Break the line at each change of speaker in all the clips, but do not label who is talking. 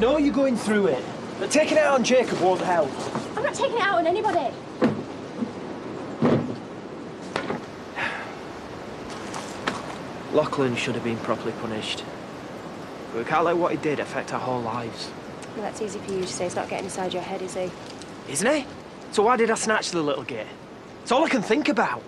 know you're going through it, but taking it out on Jacob won't help.
I'm not taking it out on anybody.
Lachlan should have been properly punished. But we can't let what he did affect our whole lives.
Well, that's easy for you to say. It's not getting inside your head, is he?
Isn't he? So why did I snatch the little git? It's all I can think about.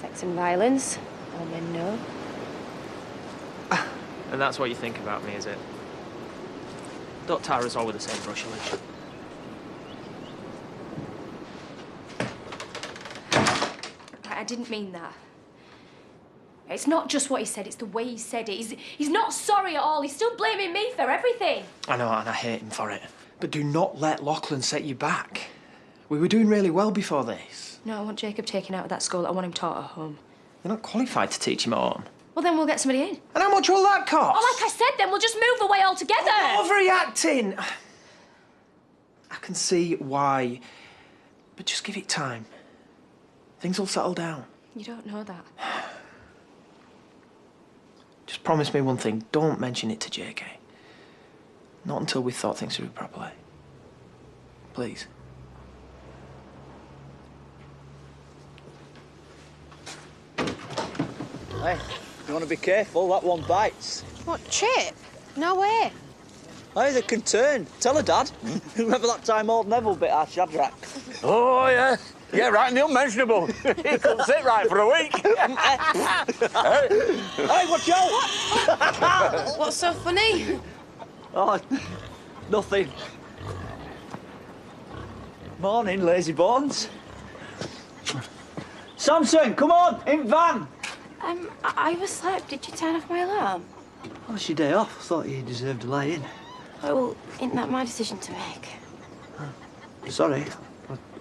Sex and violence. All men know.
And that's what you think about me, is it? Don't tar us all with the same brush, Alicia.
I didn't mean that. It's not just what he said, it's the way he said it. He's not sorry at all. He's still blaming me for everything.
I know, and I hate him for it. But do not let Lachlan set you back. We were doing really well before this.
No, I want Jacob taken out of that school. I want him taught at home.
You're not qualified to teach him at home.
Well, then we'll get somebody in.
And how much will that cost?
Oh, like I said, then we'll just move away altogether.
Oh, overreacting. I can see why, but just give it time. Things will settle down.
You don't know that.
Just promise me one thing. Don't mention it to JK. Not until we've thought things through properly. Please.
Hey, you want to be careful, that one bites.
What, Chip? No way.
Hey, they can turn. Tell her, Dad. Remember that time old Neville bit our Shadrach?
Oh, yeah. Yeah, right in the unmentionable. He couldn't sit right for a week.
Hey, watch out!
What's so funny?
Oh, nothing. Morning, lazy bones. Samson, come on, in van.
I overslept. Did you turn off my alarm?
Oh, it's your day off. Thought you deserved to lie in.
Oh, well, isn't that my decision to make?
Sorry.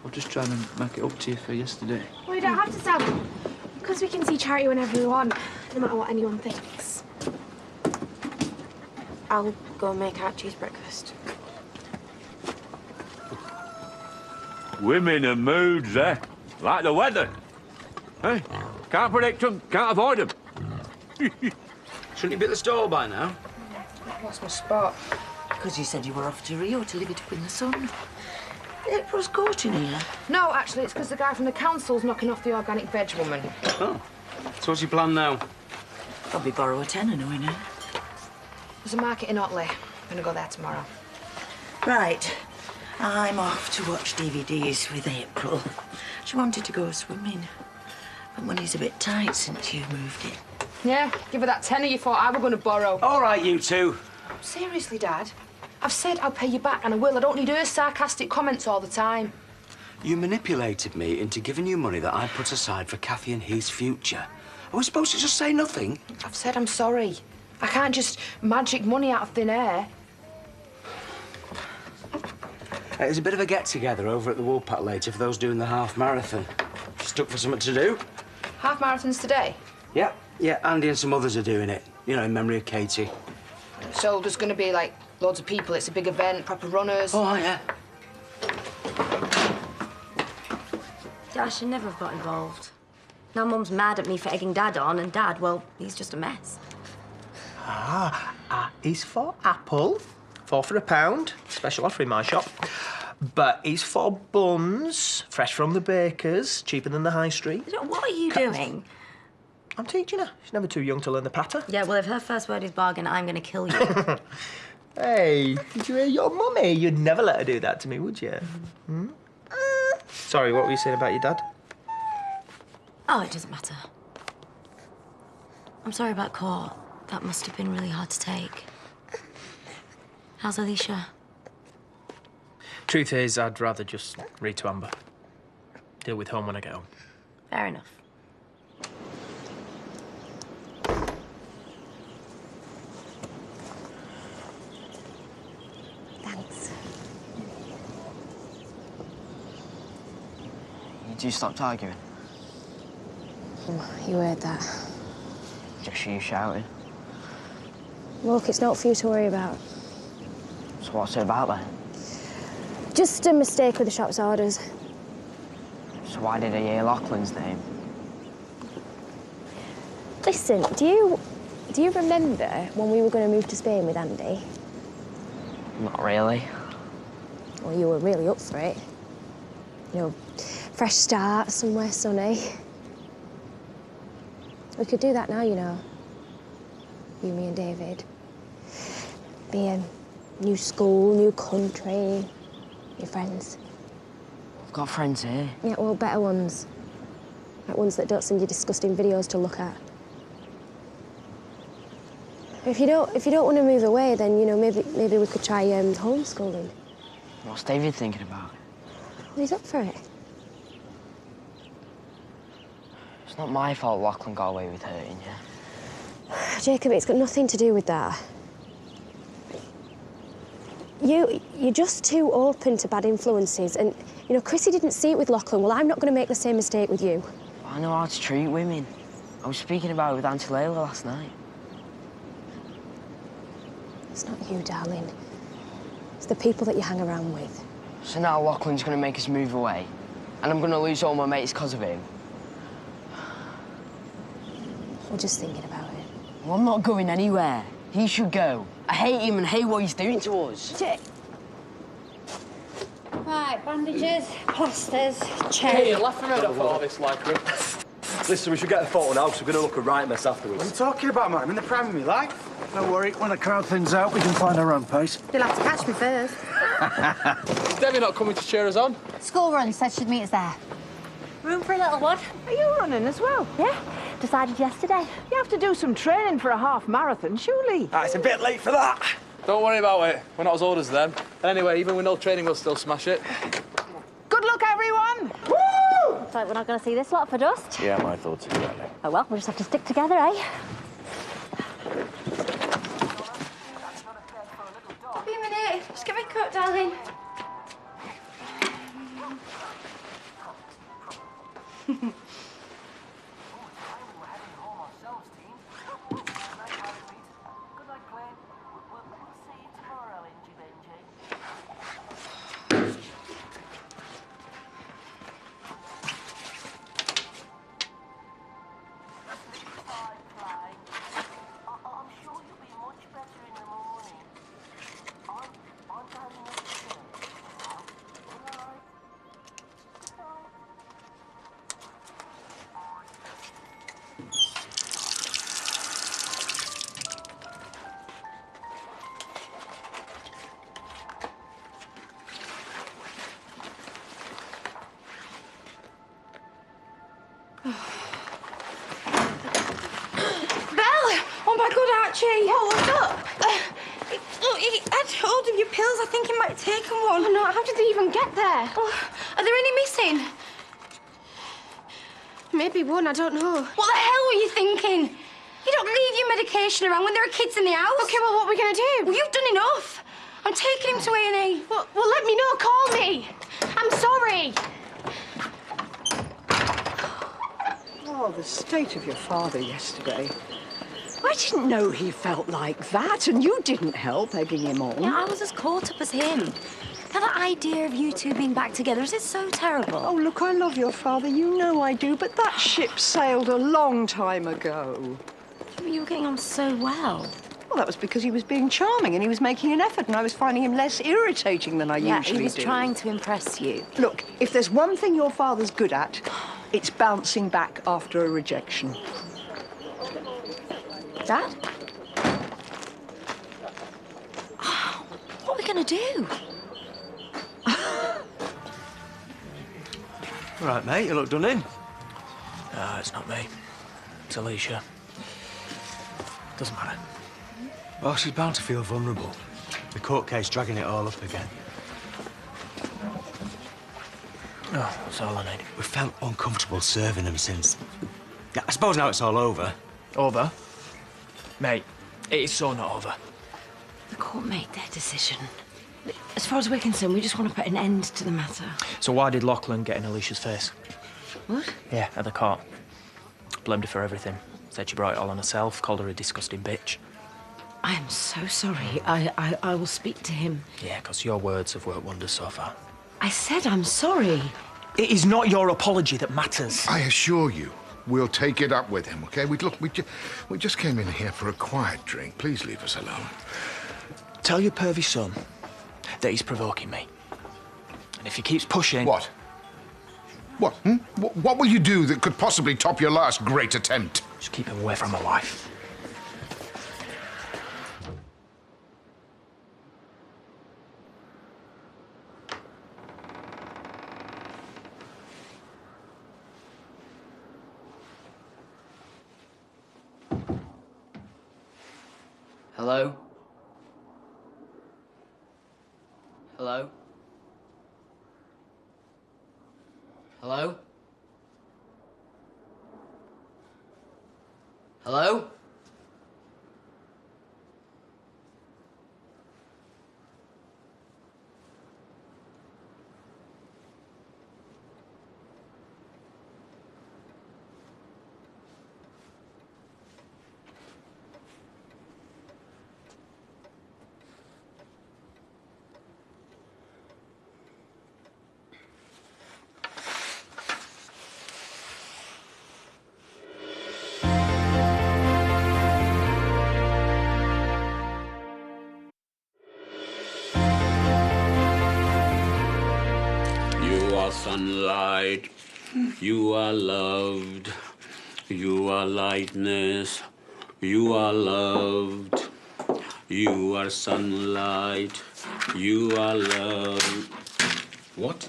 I'll just try and make it up to you for yesterday.
Well, you don't have to, Sam. Because we can see Charity whenever we want, no matter what anyone thinks.
I'll go and make out cheese breakfast.
Women and moods, eh? Like the weather. Hey, can't predict them, can't avoid them.
Shouldn't you be at the store by now?
What's my spot?
Because you said you were off to Rio to live it up in the sun. April's scorching here.
No, actually, it's because the guy from the council's knocking off the organic veg woman.
Oh. So what's your plan now?
Probably borrow a tenner, knowing her.
There's a market in Otley. I'm gonna go there tomorrow.
Right. I'm off to watch DVDs with April. She wanted to go swimming. But money's a bit tight since you moved in.
Yeah, give her that tenner you thought I were gonna borrow.
All right, you two.
Seriously, Dad? I've said I'll pay you back, and I will. I don't need her sarcastic comments all the time.
You manipulated me into giving you money that I'd put aside for Kathy and Heath's future. Are we supposed to just say nothing?
I've said I'm sorry. I can't just magic money out of thin air.
There's a bit of a get-together over at the Woolpack later for those doing the half marathon. Stuck for something to do?
Half marathons today.
Yeah, Andy and some others are doing it. You know, in memory of Katie.
So there's going to be, like, loads of people. It's a big event, proper runners.
Oh, yeah.
I should never have got involved. Now Mum's mad at me for egging Dad on, and Dad, well, he's just a mess.
A is for apple, 4 for £1. Special offer in my shop. But is for buns, fresh from the bakers, cheaper than the high street.
What are you doing?
I'm teaching her. She's never too young to learn the patter.
Yeah, well, if her first word is bargain, I'm going to kill you.
Hey, did you hear your mummy? You'd never let her do that to me, would you? Hmm? Sorry, what were you saying about your dad?
Oh, it doesn't matter. I'm sorry about court. That must have been really hard to take. How's Alicia?
Truth is, I'd rather just read to Amber. Deal with home when I get home.
Fair enough.
Thanks.
You two stopped arguing?
You heard that.
Just you shouting.
Look, it's not for you to worry about.
So what's it about then?
Just a mistake with the shop's orders.
So why did I hear Lachlan's name?
Listen, do you remember when we were going to move to Spain with Andy?
Not really.
Well, you were really up for it. You know, fresh start, somewhere sunny. We could do that now, you know. You, me and David. Be a new school, new country, new friends.
I've got friends here.
Yeah, well, better ones. Like ones that don't send you disgusting videos to look at. If you don't want to move away, then, you know, maybe we could try homeschooling.
What's David thinking about?
Well, he's up for it.
It's not my fault Lachlan got away with hurting you.
Jacob, it's got nothing to do with that. You're just too open to bad influences, and, you know, Chrissy didn't see it with Lachlan. Well, I'm not going to make the same mistake with you.
I know how to treat women. I was speaking about it with Auntie Layla last night.
It's not you, darling. It's the people that you hang around with.
So now Lachlan's going to make us move away, and I'm going to lose all my mates because of him.
We're just thinking about it.
Well, I'm not going anywhere. He should go. I hate him and hate what he's doing to us.
Right, bandages, plasters, chain.
Hey, you're laughing right off all this, like,
Listen, we should get a photo now, because we're going to look a right mess afterwards.
What are you talking about, man? I'm in the prime of my life. Don't worry, when the crowd thins out, we can find our own pace.
You'll have to catch me first.
Is Debbie not coming to cheer us on?
School run said she'd meet us there.
Room for a little one. Are you running as well?
Yeah, decided yesterday.
You have to do some training for a half marathon, surely.
It's a bit late for that.
Don't worry about it. We're not as old as them. And anyway, even with no training, we'll still smash it.
Good luck, everyone!
Woo! Looks like we're not going to see this lot for dust.
Yeah, my thoughts exactly.
Oh, well, we'll just have to stick together, eh?
Be a minute. Just get my coat, darling.
What was up? Look, I told him your pills. I think he might have taken one.
Oh, no, how did they even get there? Oh, are there any missing? Maybe one, I don't know. What the hell were you thinking? You don't leave your medication around when there are kids in the house.
Okay, well, what are we going to do?
Well, you've done enough. I'm taking him to A&E.
Well, let me know. Call me. I'm sorry.
Oh, the state of your father yesterday. I didn't know he felt like that, and you didn't help egging him on.
Yeah, I was as caught up as him. Now, that idea of you two being back together is so terrible.
Oh, look, I love your father. You know I do, but that ship sailed a long time ago.
You were getting on so well.
Well, that was because he was being charming and he was making an effort, and I was finding him less irritating than I usually do.
Yeah, he was trying to impress you.
Look, if there's one thing your father's good at, it's bouncing back after a rejection.
Dad? What are we going to do?
Right, mate, you look done in.
No, it's not me. It's Alicia. Doesn't matter.
Well, she's bound to feel vulnerable. The court case dragging it all up again.
Oh, that's all I need.
We felt uncomfortable serving them since... Yeah, I suppose now it's all over.
Over? Mate, it is so not over.
The court made their decision. As far as we're concerned, we just want to put an end to the matter.
So why did Lachlan get in Alicia's face?
What?
Yeah, at the court. Blamed her for everything. Said she brought it all on herself, called her a disgusting bitch.
I am so sorry. I will speak to him.
Yeah, because your words have worked wonders so far.
I said I'm sorry.
It is not your apology that matters.
I assure you, we'll take it up with him, OK? We just came in here for a quiet drink. Please leave us alone.
Tell your pervy son that he's provoking me. And if he keeps pushing...
What? What? What will you do that could possibly top your last great attempt?
Just keep him away from my wife.
Hello? Hello? Hello? Hello?
You are sunlight, you are loved, you are lightness, you are loved, you are sunlight, you are loved. What?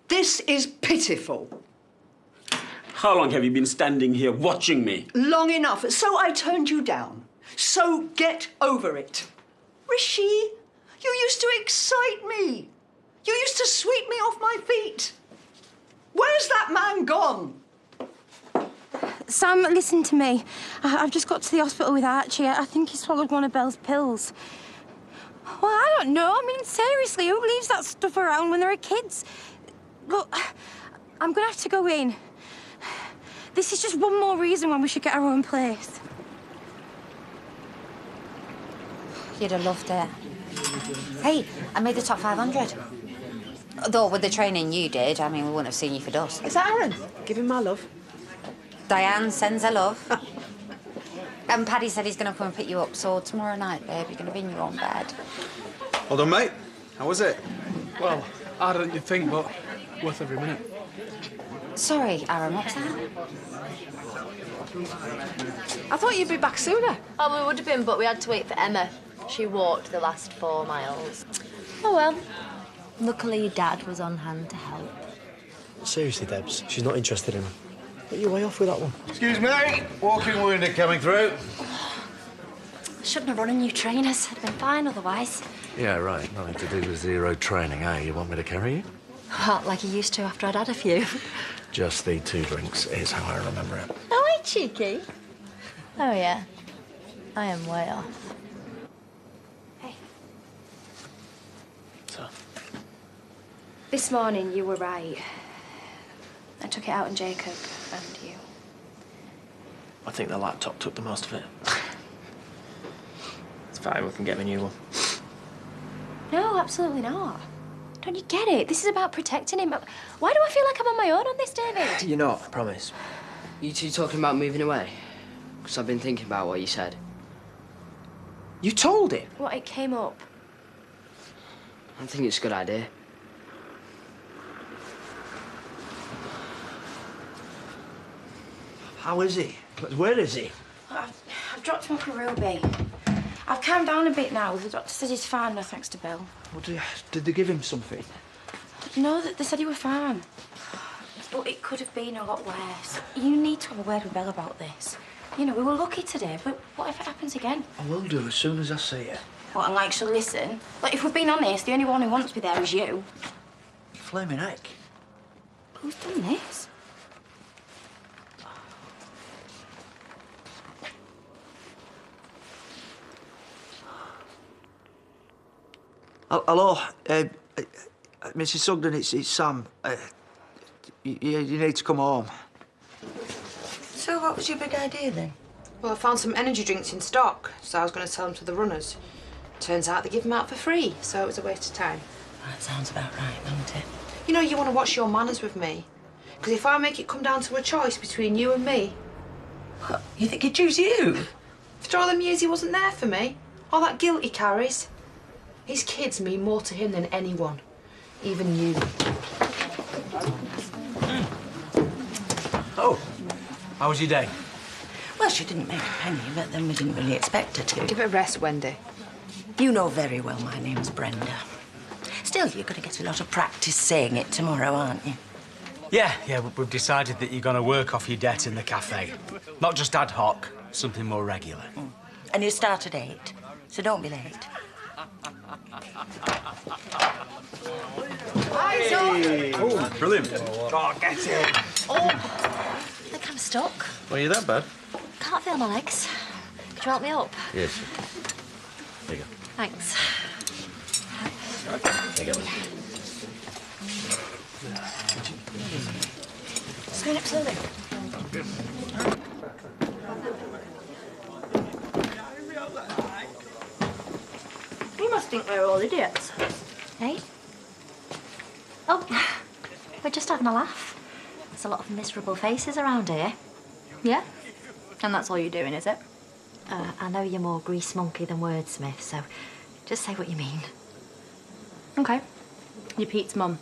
This is pitiful.
How long have you been standing here watching me?
Long enough. So I turned you down. So get over it. Rishi, you used to excite me. You used to sweep me off my feet. Where's that man gone?
Sam, listen to me. I've just got to the hospital with Archie. I think he swallowed one of Belle's pills. Well, I don't know. I mean, seriously, who leaves that stuff around when there are kids? Look, I'm going to have to go in. This is just one more reason why we should get our own place.
You'd have loved it. Hey, I made the top 500. Though with the training you did, I mean, we wouldn't have seen you for dust.
Is that Aaron? Give him my love.
Diane sends her love. And Paddy said he's going to come and pick you up, so tomorrow night, babe, you're going to be in your own bed.
Well done, mate. How was it? Well, harder than you'd think, but worth every minute.
Sorry, Aaron, what's that?
I thought you'd be back sooner. Oh, we would have been, but we had to wait for Emma. She walked the last 4 miles. Oh, well.
Luckily, your dad was on hand to help.
Seriously, Debs, she's not interested in him. Get your way off with that one.
Excuse me, walking wounded coming through.
Shouldn't have run a new trainers. I'd been fine otherwise.
Yeah, right. Nothing to do with zero training, eh? You want me to carry you?
Well, like you used to after I'd had a few.
Just the 2 drinks is how I remember it.
Oh, hey, cheeky. Oh, yeah. I am way off.
This morning, you were right. I took it out on Jacob and you.
I think the laptop took the most of it. It's fine, we can get me a new one.
No, absolutely not. Don't you get it? This is about protecting him. Why do I feel like I'm on my own on this, David?
You're not, I promise. You two talking about moving away? Because I've been thinking about what you said. You told him?
What, it came up?
I think it's a good idea.
How is he? Where is he?
I've dropped him off a Ruby. I've calmed down a bit now. The doctor says he's fine, no thanks to Bill.
What did they give him something?
No, they said he was fine. But it could have been a lot worse. You need to have a word with Belle about this. You know, we were lucky today, but what if it happens again?
I will do as soon as I see her.
What, and like, she'll listen? Like, if we're being honest, the only one who wants me there is you.
Flaming heck.
Who's done this?
Hello, Mrs. Sugden, it's Sam. You need to come home.
So what was your big idea then?
Well, I found some energy drinks in stock, so I was going to sell them to the runners. Turns out they give them out for free, so it was a waste of time.
That sounds about right, doesn't it?
You know, you want to watch your manners with me. Because if I make it come down to a choice between you and me...
What? You think he'd choose you?
After all them years he wasn't there for me, all that guilt he carries. His kids mean more to him than anyone. Even you.
Oh, how was your day?
Well, she didn't make a penny, but then we didn't really expect her to.
Give it a rest, Wendy.
You know very well my name's Brenda. Still, you're going to get a lot of practice saying it tomorrow, aren't you?
Yeah, we've decided that you're going to work off your debt in the cafe. Not just ad hoc, something more regular.
And you start at 8, so don't be late.
Hey. Oh, brilliant.
Oh, get it.
Oh, I think I'm stuck.
Well, you that bad?
Can't feel my legs. Could you help me up?
Yes. There you go.
Thanks.
There you go.
Stand up slowly.
You must think we're all idiots.
Hey? Oh, we're just having a laugh. There's a lot of miserable faces around here.
Yeah? And that's all you're doing, is it?
I know you're more grease monkey than wordsmith, so just say what you mean.
Okay. You're Pete's mum.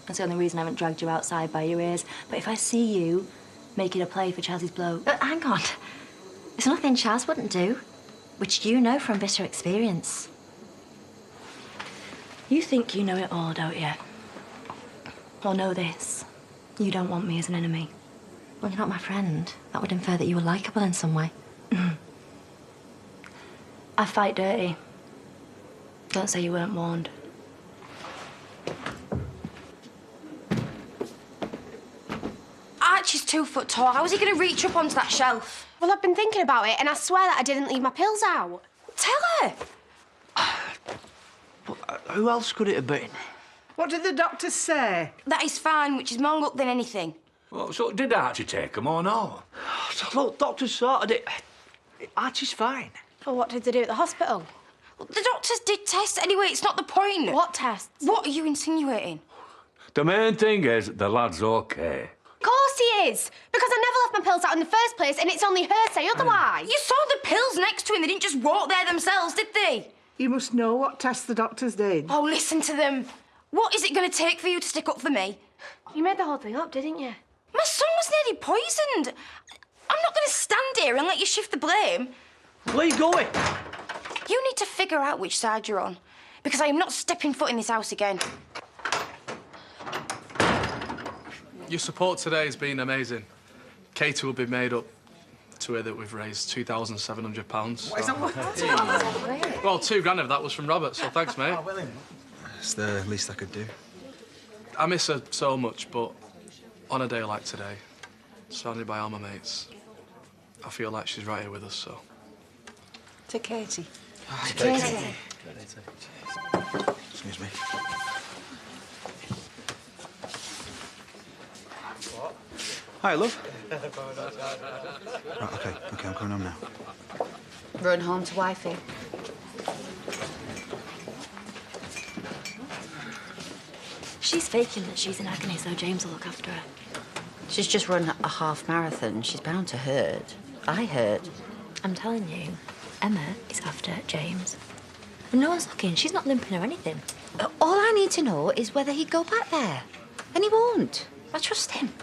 That's the only reason I haven't dragged you outside by your ears. But if I see you making a play for Chazzy's bloke...
Hang on. There's nothing Chaz wouldn't do, which you know from bitter experience.
You think you know it all, don't you? Well, know this. You don't want me as an enemy.
Well, you're not my friend. That would infer that you were likeable in some way.
I fight dirty. Don't say you weren't warned.
Archie's 2 foot tall. How is he going to reach up onto that shelf?
Well, I've been thinking about it, and I swear that I didn't leave my pills out.
Tell her.
Who else could it have been?
What did the doctor say?
That he's fine, which is more luck than anything.
Well, so did Archie take him or not?
Look, doctor sorted it. Archie's fine.
Well, what did they do at the hospital?
The doctors did tests anyway. It's not the point.
What tests?
What are you insinuating?
The main thing is the lad's okay.
Of course he is, because I never left my pills out in the first place, and it's only her say otherwise.
You saw the pills next to him. They didn't just walk there themselves, did they?
You must know what tests the doctors did.
Oh, listen to them. What is it going to take for you to stick up for me?
You made the whole thing up, didn't you?
My son was nearly poisoned. I'm not going to stand here and let you shift the blame.
Where are you going?
You need to figure out which side you're on, because I am not stepping foot in this house again.
Your support today has been amazing. Katie will be made up to her that we've raised £2,700.
What is that worth?
Well, £2,000 of that was from Robert, so thanks, mate.
Oh, William. It's the least I could do.
I miss her so much, but on a day like today, surrounded by all my mates, I feel like she's right here with us, so...
To Katie.
To
Katie.
Excuse me. Hi, love. Right, okay, I'm coming home now.
Run home to wifey.
She's faking that she's in agony, so James will look after her.
She's just run a half marathon. She's bound to hurt. I hurt.
I'm telling you, Emma is after James. And no one's looking. She's not limping or anything.
All I need to know is whether he'd go back there. And he won't. I trust him.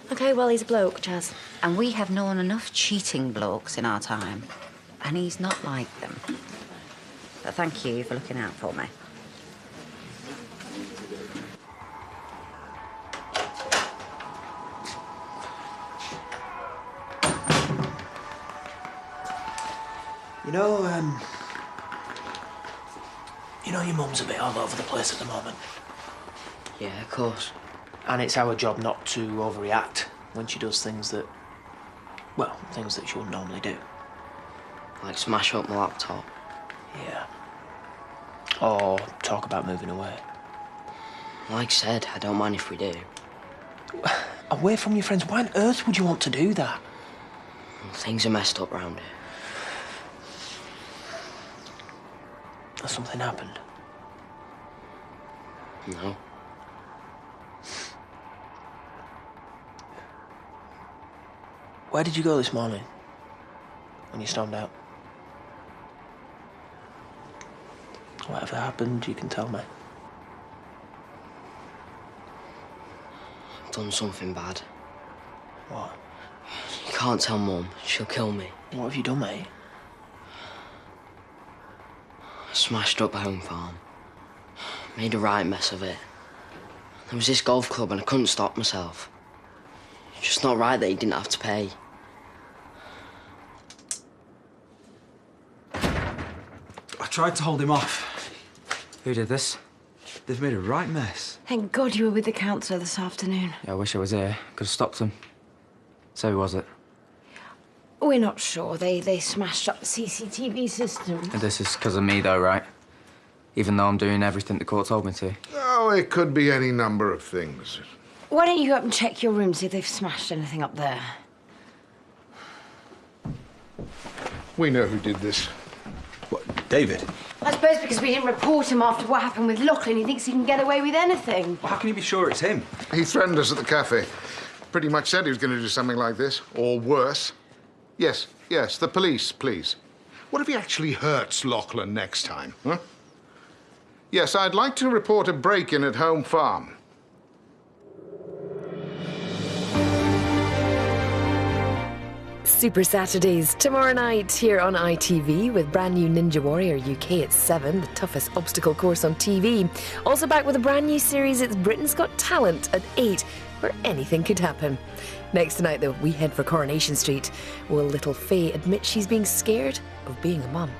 OK, well, he's a bloke, Chaz.
And we have known enough cheating blokes in our time. And he's not like them. But thank you for looking out for me.
You know your mum's a bit all over the place at the moment.
Yeah, of course.
And it's our job not to overreact when she does things that, well, things that she wouldn't normally do.
Like smash up my laptop.
Yeah. Or talk about moving away.
Like I said, I don't mind if we do.
Away from your friends, why on earth would you want to do that?
Things are messed up round here.
Has something happened?
No.
Where did you go this morning? When you stormed out? Whatever happened, you can tell me.
I've done something bad.
What?
You can't tell Mum. She'll kill me.
What have you done, mate?
I smashed up Home Farm. Made a right mess of it. There was this golf club and I couldn't stop myself. It's just not right that he didn't have to pay.
I tried to hold him off.
Who did this?
They've made a right mess.
Thank God you were with the councillor this afternoon.
Yeah, I wish I was here. Could have stopped them. So who was it?
We're not sure. They smashed up the CCTV system.
And this is because of me, though, right? Even though I'm doing everything the court told me to.
Oh, it could be any number of things.
Why don't you go up and check your room, see if they've smashed anything up there?
We know who did this.
What, David?
I suppose because we didn't report him after what happened with Lachlan, he thinks he can get away with anything.
Well, how can you be sure it's him?
He threatened us at the cafe. Pretty much said he was going to do something like this, or worse. Yes, the police, please. What if he actually hurts Lachlan next time, huh? Yes, I'd like to report a break-in at Home Farm.
Super Saturdays tomorrow night here on ITV with brand new Ninja Warrior UK at 7, the toughest obstacle course on TV. Also back with a brand new series, it's Britain's Got Talent at 8, where anything could happen. Next tonight, though, we head for Coronation Street. Will little Faye admit she's being scared of being a mum?